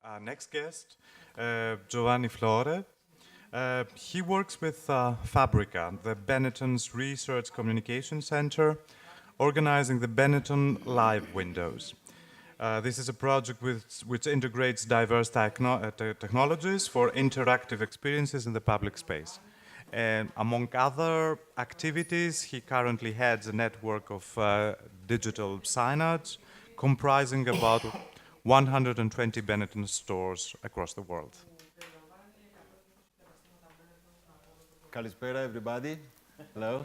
our next guest, Giovanni Flore. He works with Fabrica, the Benetton's Research Communication Center, organizing the Benetton Live Windows. This is a project which integrates diverse technologies for interactive experiences in the public space. And among other activities, he currently heads a network of digital signage comprising about 120 Benetton stores across the world. Kalispera, everybody. Hello.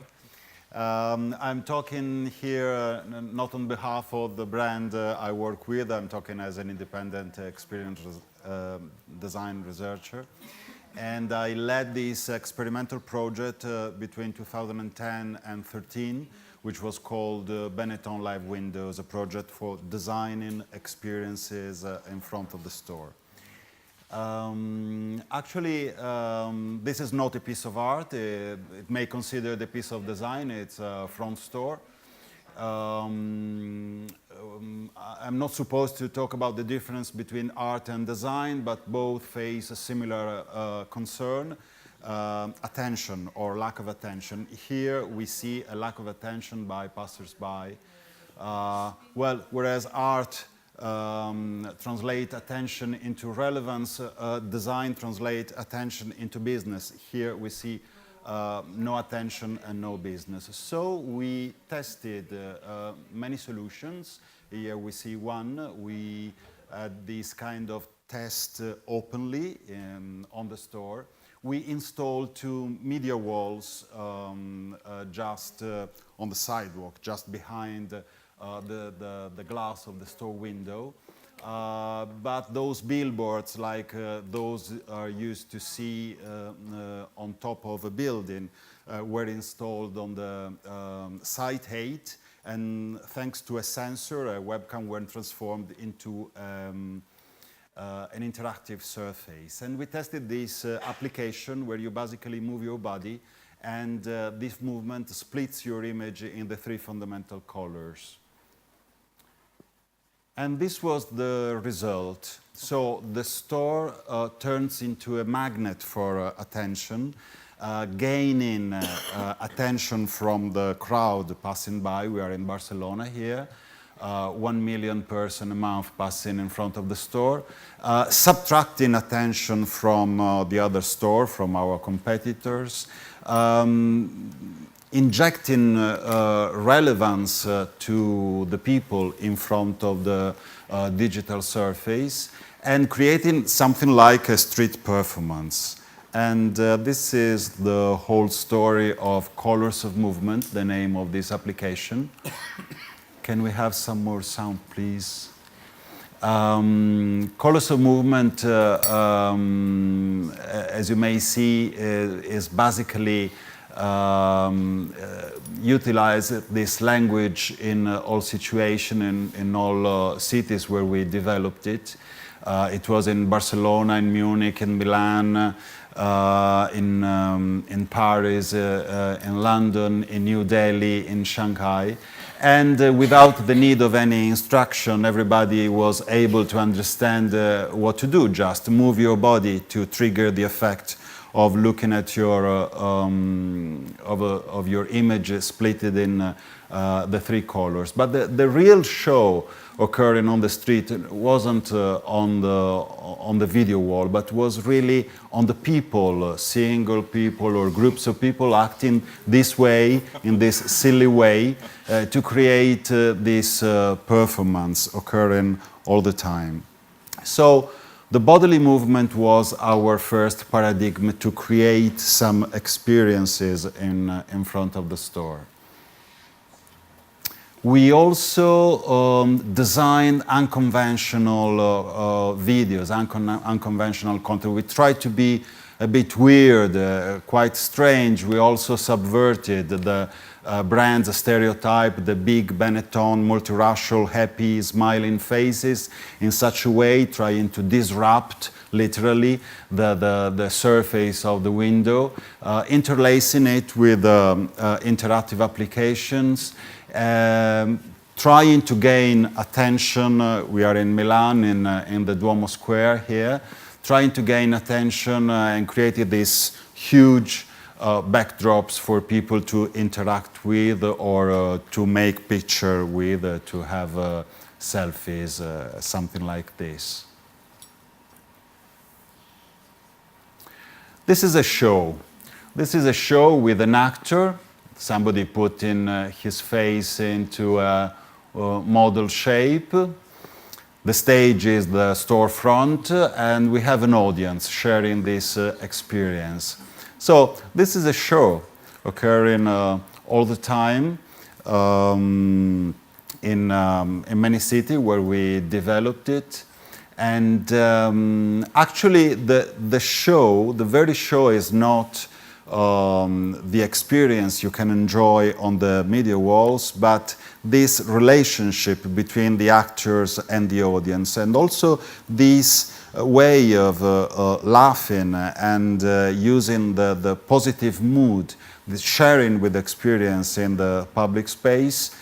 I'm talking here not on behalf of the brand I work with. I'm talking as an independent experience design researcher. And I led this experimental project between 2010 and 13, which was called Benetton Live Windows, a project for designing experiences in front of the store. Actually, this is not a piece of art. It may consider the piece of design. It's a front store. I'm not supposed to talk about the difference between art and design, but both face a similar concern, attention or lack of attention. Here we see a lack of attention by passers-by. Whereas art translate attention into relevance, design translate attention into business. Here we see no attention and no business. So we tested many solutions. Here we see one. We had this kind of test openly on the store. We installed two media walls just on the sidewalk, just behind the glass of the store window. But those billboards, like those are used to see on top of a building, were installed on the site height, and thanks to a sensor, a webcam were transformed into an interactive surface. And we tested this application where you basically move your body, and this movement splits your image in the three fundamental colors. And this was the result. So the store turns into a magnet for attention, gaining attention from the crowd passing by. We are in Barcelona here. 1 million person a month passing in front of the store, subtracting attention from the other store, from our competitors, injecting relevance to the people in front of the digital surface, and creating something like a street performance. And this is the whole story of Colors of Movement, the name of this application. Can we have some more sound, please? Colors of Movement, as you may see, is basically utilize this language in all situations, in all cities where we developed it. It was in Barcelona, in Munich, in Milan, in Paris, in London, in New Delhi, in Shanghai. And without the need of any instruction, everybody was able to understand what to do. Just move your body to trigger the effect of looking at your of your image split in the three colors. But the real show occurring on the street wasn't on the video wall, but was really on the people, single people or groups of people acting this way, in this silly way, to create this performance occurring all the time. So the bodily movement was our first paradigm to create some experiences in front of the store. We also designed unconventional videos, unconventional content. We tried to be a bit weird, quite strange. We also subverted the brand's stereotype, the big Benetton, multiracial, happy, smiling faces in such a way, trying to disrupt, literally, the surface of the window, interlacing it with interactive applications, trying to gain attention. We are in Milan, in the Duomo Square here, trying to gain attention and created these huge backdrops for people to interact with or to make picture with, to have selfies, something like this. This is a show. This is a show with an actor. Somebody put in his face into a model shape. The stage is the storefront, and we have an audience sharing this experience. So this is a show occurring all the time in many cities where we developed it. And actually the show, the very show is not the experience you can enjoy on the media walls, but this relationship between the actors and the audience, and also this way of laughing and using the positive mood, the sharing with experience in the public space,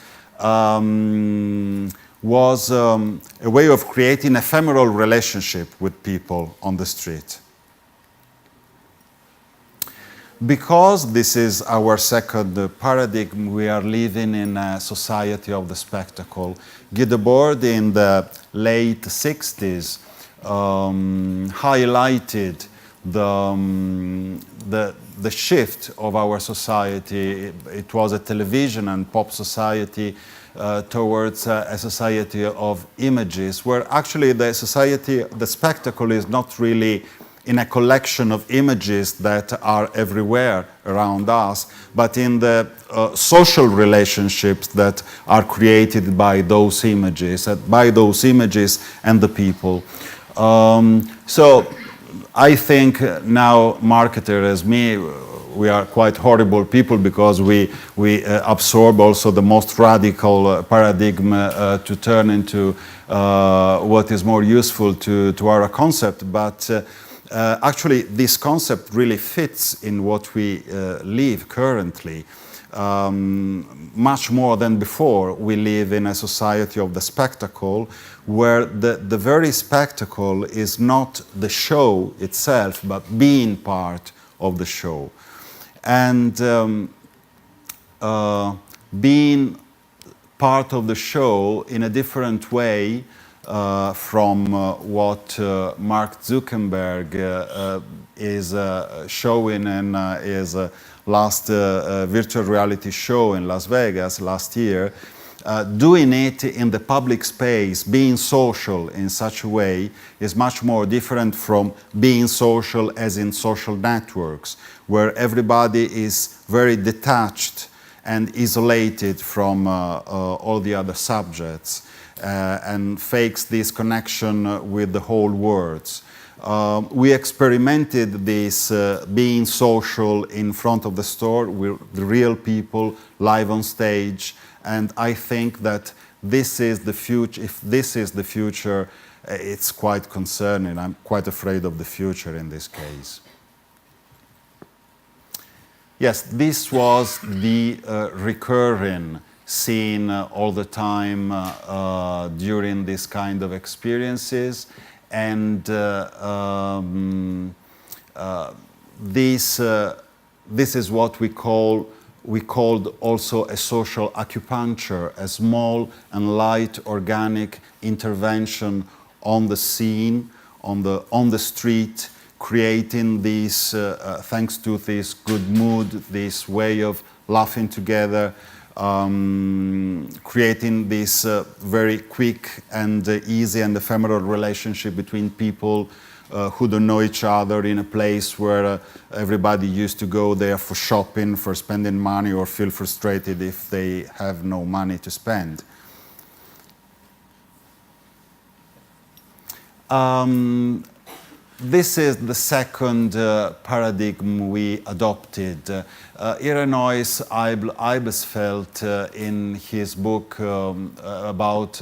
was a way of creating ephemeral relationship with people on the street. Because this is our second paradigm, we are living in a society of the spectacle. Guy Debord in the late 60s highlighted the shift of our society. It was a television and pop society towards a society of images, where actually the society, the spectacle is not really in a collection of images that are everywhere around us, but in the social relationships that are created by those images and the people. So I think now marketers as me, we are quite horrible people because we absorb also the most radical paradigm to turn into what is more useful to our concept. But actually, this concept really fits in what we live currently. Much more than before, we live in a society of the spectacle, where the very spectacle is not the show itself, but being part of the show. And being part of the show in a different way from what Mark Zuckerberg is showing in his last virtual reality show in Las Vegas last year. Doing it in the public space, being social in such a way, is much more different from being social as in social networks, where everybody is very detached and isolated from all the other subjects. And fakes this connection with the whole world. We experimented this being social in front of the store with the real people live on stage, and I think that this is the future. If this is the future, it's quite concerning. I'm quite afraid of the future in this case. Yes, this was the recurring seen all the time during this kind of experiences, and this is what we called also a social acupuncture, a small and light organic intervention on the scene, on the street, creating this thanks to this good mood, this way of laughing together. Creating this very quick and easy and ephemeral relationship between people who don't know each other in a place where everybody used to go there for shopping, for spending money, or feel frustrated if they have no money to spend. This is the second paradigm we adopted. Irenois Eibesfeld, in his book about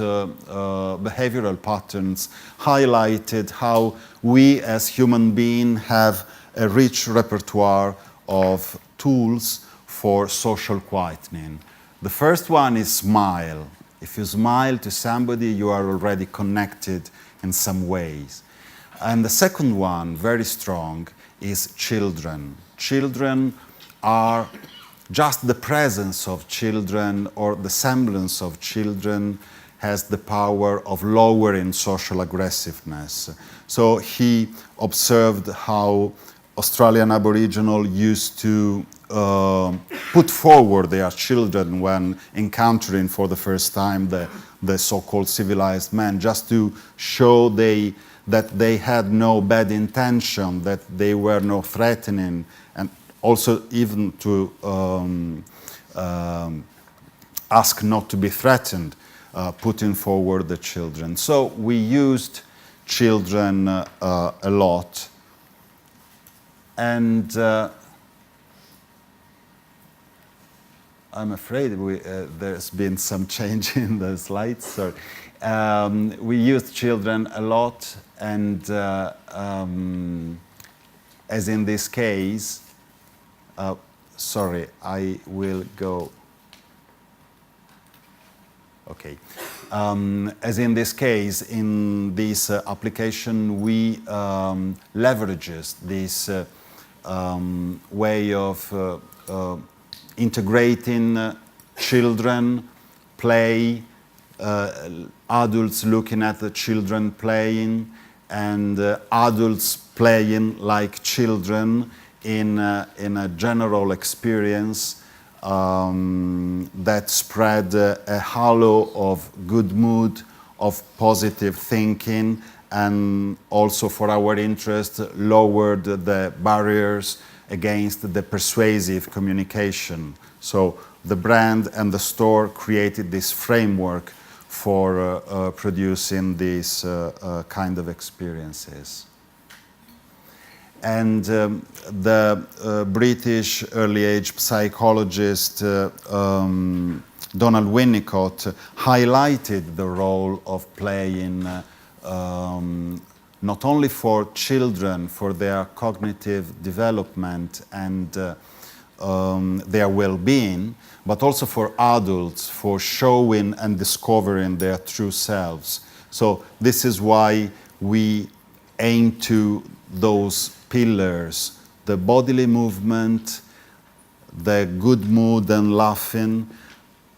behavioral patterns, highlighted how we as human beings have a rich repertoire of tools for social quietening. The first one is smile. If you smile to somebody, you are already connected in some ways. And the second one, very strong, is children. Children are just the presence of children or the semblance of children has the power of lowering social aggressiveness. So he observed how Australian Aboriginal used to put forward their children when encountering for the first time the so-called civilized man, just to show that they had no bad intention, that they were no threatening, and also even to ask not to be threatened, putting forward the children. So we used children a lot. And I'm afraid there's been some change in the slides. Sorry. We used children a lot, and as in this case, sorry, I will go. Okay. As in this case, in this application, we leverages this way of integrating children, play, adults looking at the children playing, and adults playing like children in a general experience that spread a halo of good mood, of positive thinking, and also for our interest lowered the barriers against the persuasive communication. So the brand and the store created this framework for producing these kind of experiences. And the British early age psychologist Donald Winnicott highlighted the role of playing not only for children, for their cognitive development and their well-being, but also for adults, for showing and discovering their true selves. So this is why we aim to those pillars: the bodily movement, the good mood and laughing,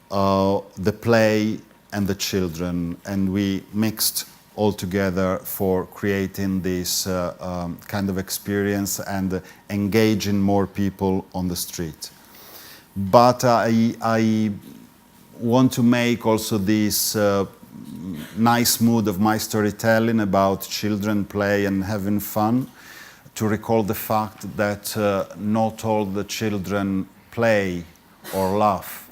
the play, and the children. And we mixed all together for creating this kind of experience and engaging more people on the street. But I want to make also this nice mood of my storytelling about children play and having fun, to recall the fact that not all the children play or laugh.